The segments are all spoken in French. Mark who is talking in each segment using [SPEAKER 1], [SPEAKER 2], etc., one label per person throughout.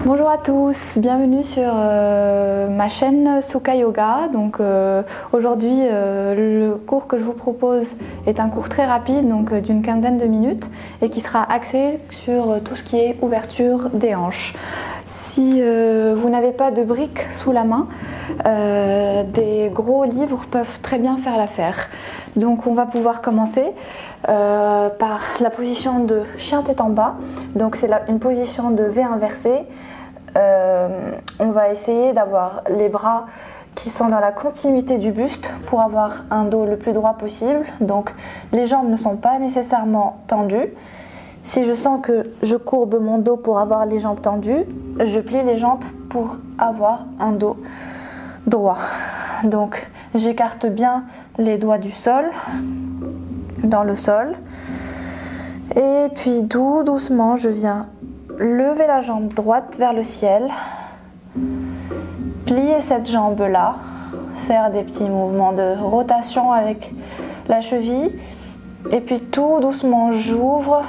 [SPEAKER 1] Bonjour à tous, bienvenue sur ma chaîne Sukha Yoga. Donc aujourd'hui le cours que je vous propose est un cours très rapide, donc d'une quinzaine de minutes, et qui sera axé sur tout ce qui est ouverture des hanches. Si vous n'avez pas de briques sous la main, des gros livres peuvent très bien faire l'affaire. Donc on va pouvoir commencer par la position de chien tête en bas. Donc c'est une position de V inversé. On va essayer d'avoir les bras qui sont dans la continuité du buste pour avoir un dos le plus droit possible. Donc les jambes ne sont pas nécessairement tendues. Si je sens que je courbe mon dos pour avoir les jambes tendues, je plie les jambes pour avoir un dos droit. Donc j'écarte bien les doigts du sol, dans le sol. Et puis doucement, je viens lever la jambe droite vers le ciel, plier cette jambe-là, faire des petits mouvements de rotation avec la cheville. Et puis tout doucement, j'ouvre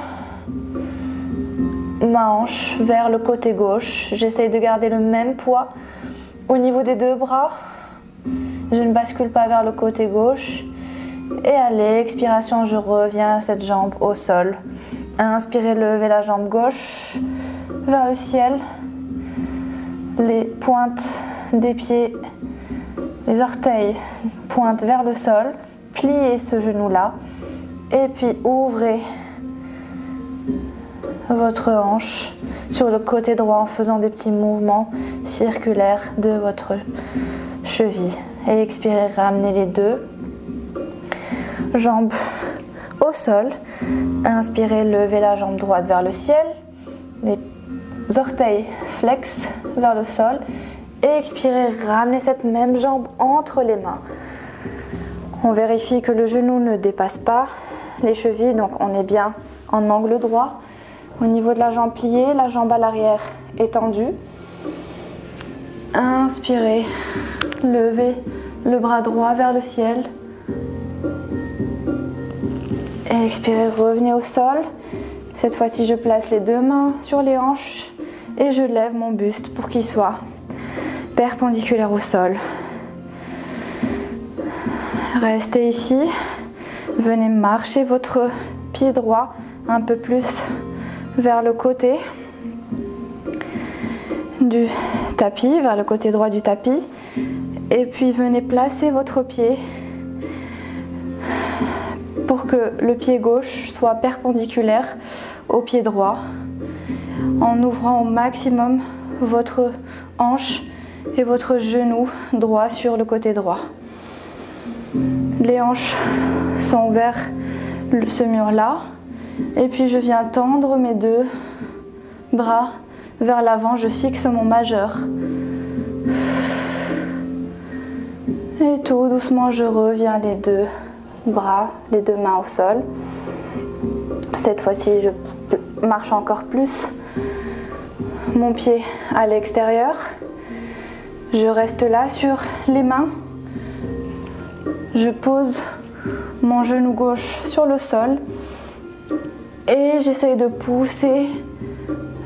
[SPEAKER 1] ma hanche vers le côté gauche. J'essaye de garder le même poids au niveau des deux bras. Je ne bascule pas vers le côté gauche. Et à l'expiration, je reviens cette jambe au sol. Inspirez, levez la jambe gauche vers le ciel. Les pointes des pieds, les orteils pointent vers le sol. Pliez ce genou-là. Et puis ouvrez votre hanche sur le côté droit en faisant des petits mouvements circulaires de votre cheville. Et expirez, ramenez les deux jambes au sol. Inspirez, levez la jambe droite vers le ciel. Les orteils flex vers le sol. Et expirez, ramenez cette même jambe entre les mains. On vérifie que le genou ne dépasse pas les chevilles, donc on est bien en angle droit. Au niveau de la jambe pliée, la jambe à l'arrière est tendue. Inspirez, levez le bras droit vers le ciel. Et expirez, revenez au sol. Cette fois-ci, je place les deux mains sur les hanches et je lève mon buste pour qu'il soit perpendiculaire au sol. Restez ici. Venez marcher votre pied droit un peu plus vers le côté du tapis, vers le côté droit du tapis. Et puis venez placer votre pied pour que le pied gauche soit perpendiculaire au pied droit, en ouvrant au maximum votre hanche et votre genou droit sur le côté droit. Les hanches sont vers ce mur-là. Et puis je viens tendre mes deux bras vers l'avant. Je fixe mon majeur. Et tout doucement, je reviens les deux bras, les deux mains au sol. Cette fois-ci, je marche encore plus mon pied à l'extérieur. Je reste là sur les mains. Je pose mon genou gauche sur le sol et j'essaye de pousser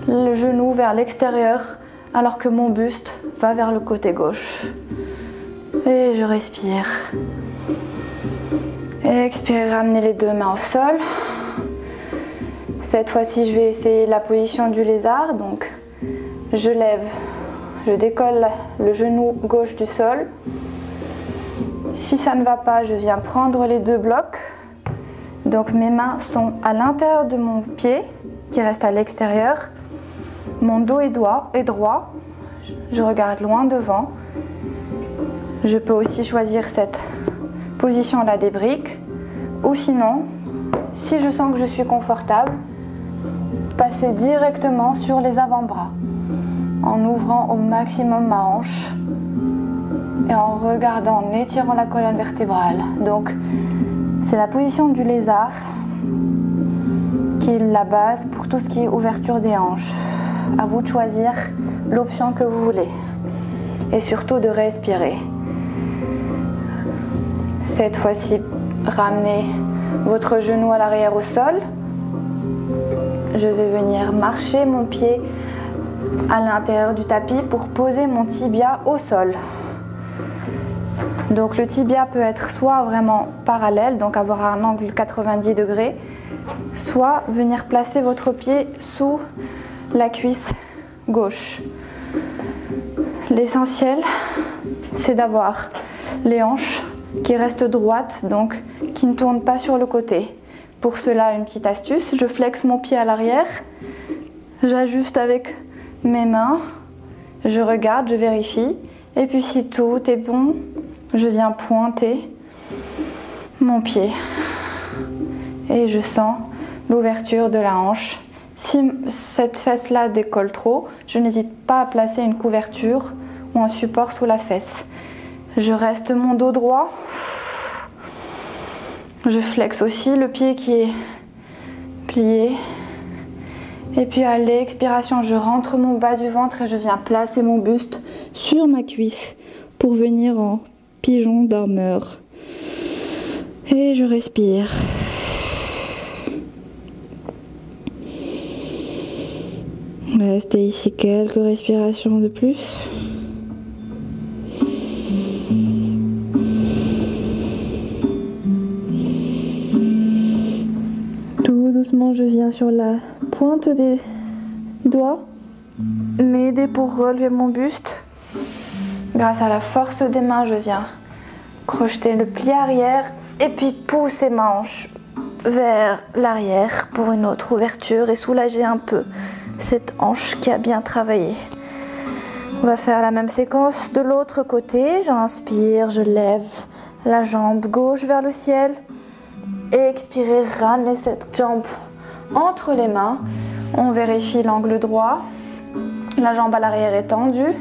[SPEAKER 1] le genou vers l'extérieur alors que mon buste va vers le côté gauche. Et je respire. Expire, ramenez les deux mains au sol. Cette fois-ci, je vais essayer la position du lézard. Donc, je lève, je décolle le genou gauche du sol. Si ça ne va pas, je viens prendre les deux blocs. Donc mes mains sont à l'intérieur de mon pied qui reste à l'extérieur. Mon dos est droit. Je regarde loin devant. Je peux aussi choisir cette position-là des briques. Ou sinon, si je sens que je suis confortable, passer directement sur les avant-bras en ouvrant au maximum ma hanche et en regardant, en étirant la colonne vertébrale. Donc c'est la position du lézard qui est la base pour tout ce qui est ouverture des hanches. À vous de choisir l'option que vous voulez et surtout de respirer. Cette fois-ci, ramenez votre genou à l'arrière au sol. Je vais venir marcher mon pied à l'intérieur du tapis pour poser mon tibia au sol. Donc le tibia peut être soit vraiment parallèle, donc avoir un angle 90 degrés, soit venir placer votre pied sous la cuisse gauche. L'essentiel, c'est d'avoir les hanches qui restent droites, donc qui ne tournent pas sur le côté. Pour cela, une petite astuce, je flexe mon pied à l'arrière, j'ajuste avec mes mains, je regarde, je vérifie, et puis si tout est bon, je viens pointer mon pied et je sens l'ouverture de la hanche. Si cette fesse-là décolle trop, je n'hésite pas à placer une couverture ou un support sous la fesse. Je reste mon dos droit. Je flexe aussi le pied qui est plié. Et puis à l'expiration, je rentre mon bas du ventre et je viens placer mon buste sur ma cuisse pour venir en pigeon dormeur. Et je respire. Restez ici quelques respirations de plus. Tout doucement, je viens sur la pointe des doigts, m'aider pour relever mon buste. Grâce à la force des mains, je viens crocheter le pli arrière et puis pousser ma hanche vers l'arrière pour une autre ouverture et soulager un peu cette hanche qui a bien travaillé. On va faire la même séquence de l'autre côté. J'inspire, je lève la jambe gauche vers le ciel et expirez, ramenez cette jambe entre les mains. On vérifie l'angle droit. La jambe à l'arrière est tendue.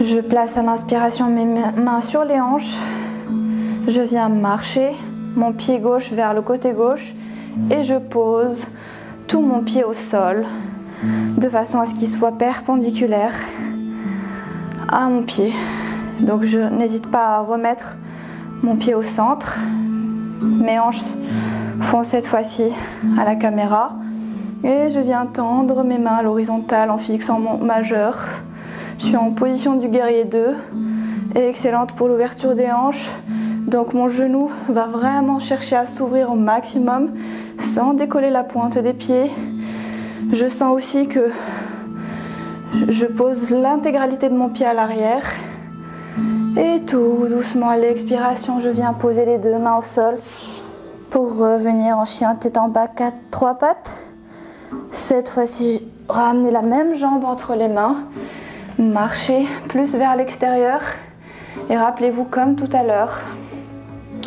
[SPEAKER 1] Je place à l'inspiration mes mains sur les hanches. Je viens marcher mon pied gauche vers le côté gauche et je pose tout mon pied au sol de façon à ce qu'il soit perpendiculaire à mon pied. Donc je n'hésite pas à remettre mon pied au centre. Mes hanches font cette fois-ci à la caméra et je viens tendre mes mains à l'horizontale en fixant mon majeur. Je suis en position du guerrier 2 et excellente pour l'ouverture des hanches. Donc mon genou va vraiment chercher à s'ouvrir au maximum sans décoller la pointe des pieds. Je sens aussi que je pose l'intégralité de mon pied à l'arrière. Et tout doucement à l'expiration, je viens poser les deux mains au sol pour revenir en chien tête en bas, 3 pattes. Cette fois-ci, ramenez la même jambe entre les mains. Marchez plus vers l'extérieur. Et rappelez-vous comme tout à l'heure,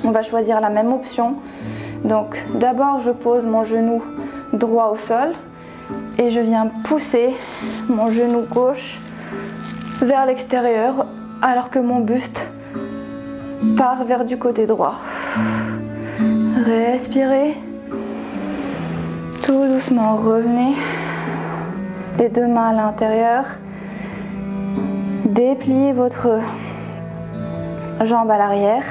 [SPEAKER 1] on va choisir la même option. Donc d'abord je pose mon genou droit au sol et je viens pousser mon genou gauche vers l'extérieur alors que mon buste part vers du côté droit. Respirez. Tout doucement revenez. Les deux mains à l'intérieur. Dépliez votre jambe à l'arrière.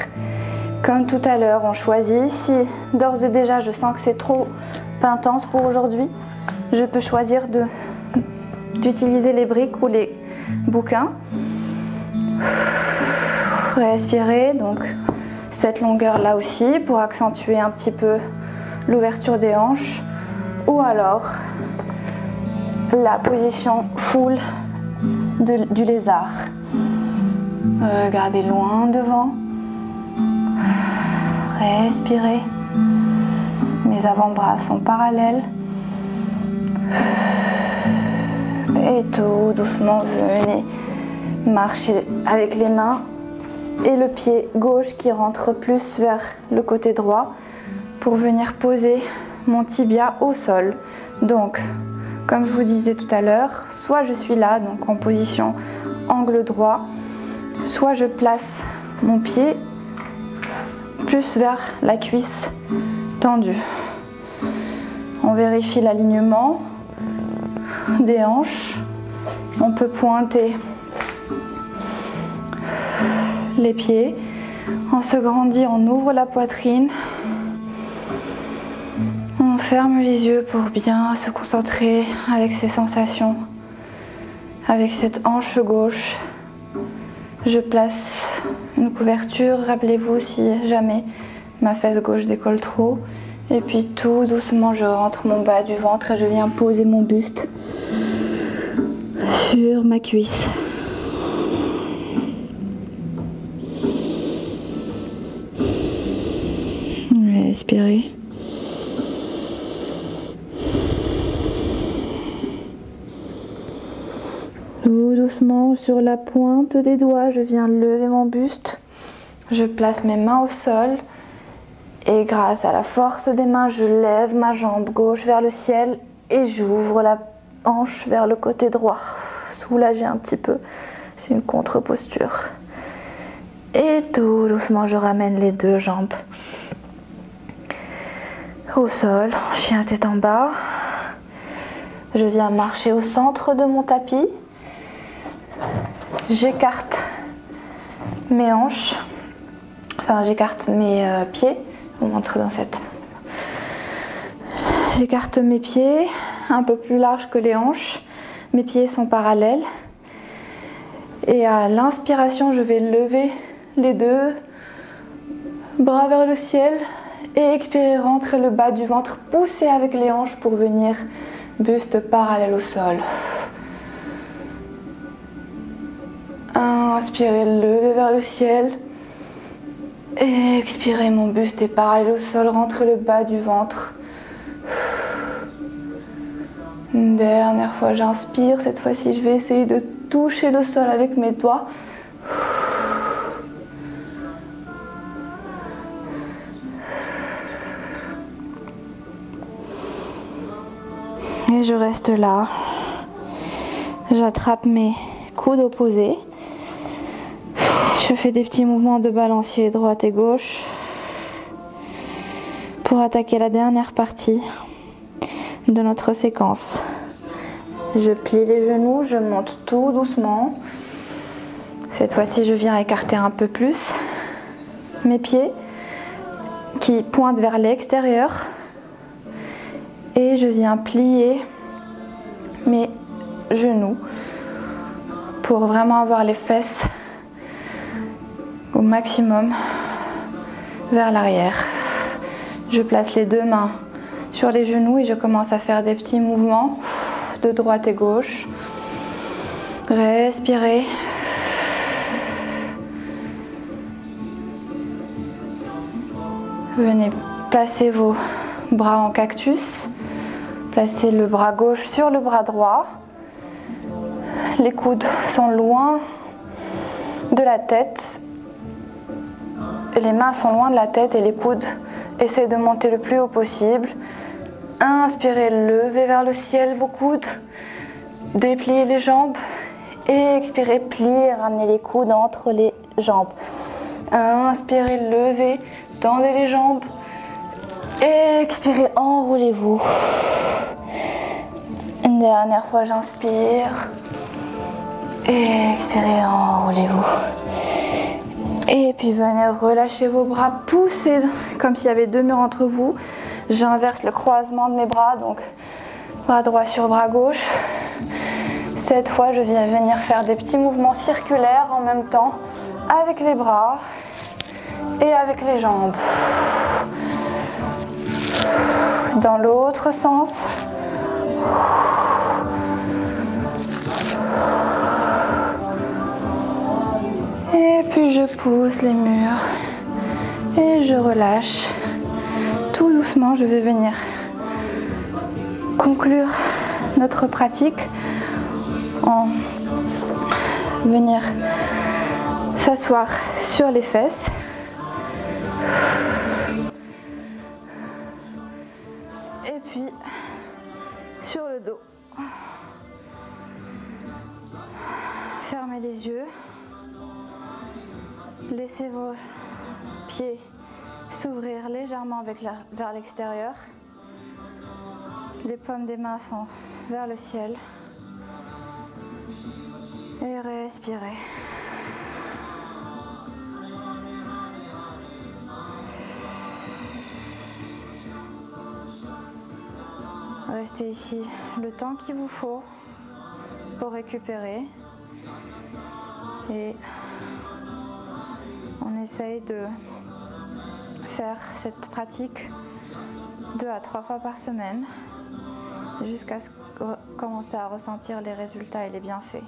[SPEAKER 1] Comme tout à l'heure, on choisit. Si d'ores et déjà je sens que c'est trop intense pour aujourd'hui, je peux choisir d'utiliser les briques ou les bouquins. Respirez, donc cette longueur là aussi pour accentuer un petit peu l'ouverture des hanches. Ou alors la position full du lézard. Regardez loin devant. Respirez. Mes avant-bras sont parallèles. Et tout doucement, venez marcher avec les mains et le pied gauche qui rentre plus vers le côté droit pour venir poser mon tibia au sol. Donc, comme je vous disais tout à l'heure, soit je suis là, donc en position angle droit, soit je place mon pied plus vers la cuisse tendue. On vérifie l'alignement des hanches. On peut pointer les pieds. On se grandit, on ouvre la poitrine. On ferme les yeux pour bien se concentrer avec ces sensations Avec cette hanche gauche, je place une couverture. Rappelez-vous si jamais ma fesse gauche décolle trop. Et puis tout doucement, je rentre mon bas du ventre et je viens poser mon buste sur ma cuisse. Respirez. Tout doucement, sur la pointe des doigts, je viens lever mon buste. Je place mes mains au sol. Et grâce à la force des mains, je lève ma jambe gauche vers le ciel et j'ouvre la hanche vers le côté droit. Soulagez un petit peu, c'est une contre-posture. Et tout doucement, je ramène les deux jambes au sol, chien tête en bas. Je viens marcher au centre de mon tapis. J'écarte mes hanches, enfin j'écarte mes pieds. On montre dans cette. J'écarte mes pieds un peu plus larges que les hanches. Mes pieds sont parallèles. Et à l'inspiration, je vais lever les deux bras vers le ciel et expirer, rentrer le bas du ventre, pousser avec les hanches pour venir buste parallèle au sol. Inspirez, levez vers le ciel. Et expirez, mon buste est parallèle au sol, rentrez le bas du ventre. Une dernière fois, j'inspire. Cette fois-ci, je vais essayer de toucher le sol avec mes doigts. Et je reste là. J'attrape mes coudes opposés. Je fais des petits mouvements de balancier droite et gauche pour attaquer la dernière partie de notre séquence. Je plie les genoux, je monte tout doucement. Cette fois-ci, je viens écarter un peu plus mes pieds qui pointent vers l'extérieur et je viens plier mes genoux pour vraiment avoir les fesses au maximum vers l'arrière. Je place les deux mains sur les genoux et je commence à faire des petits mouvements de droite et gauche. Respirez. Venez placer vos bras en cactus. Placez le bras gauche sur le bras droit. Les coudes sont loin de la tête. Les mains sont loin de la tête et les coudes essaient de monter le plus haut possible. Inspirez, levez vers le ciel vos coudes. Dépliez les jambes. Et expirez, pliez, ramenez les coudes entre les jambes. Inspirez, levez, tendez les jambes. Et expirez, enroulez-vous. Une dernière fois, j'inspire. Et expirez, enroulez-vous. Et puis venez relâcher vos bras, poussez comme s'il y avait deux murs entre vous. J'inverse le croisement de mes bras, donc bras droit sur bras gauche. Cette fois, je viens venir faire des petits mouvements circulaires en même temps avec les bras et avec les jambes. Dans l'autre sens. Et puis je pousse les murs et je relâche. Tout doucement, je vais venir conclure notre pratique en venir s'asseoir sur les fesses. Et puis sur le dos. Fermez les yeux. Laissez vos pieds s'ouvrir légèrement vers l'extérieur. Les paumes des mains sont vers le ciel. Et respirez. Restez ici le temps qu'il vous faut. pour récupérer. Et on essaye de faire cette pratique 2 à 3 fois par semaine jusqu'à commencer à ressentir les résultats et les bienfaits.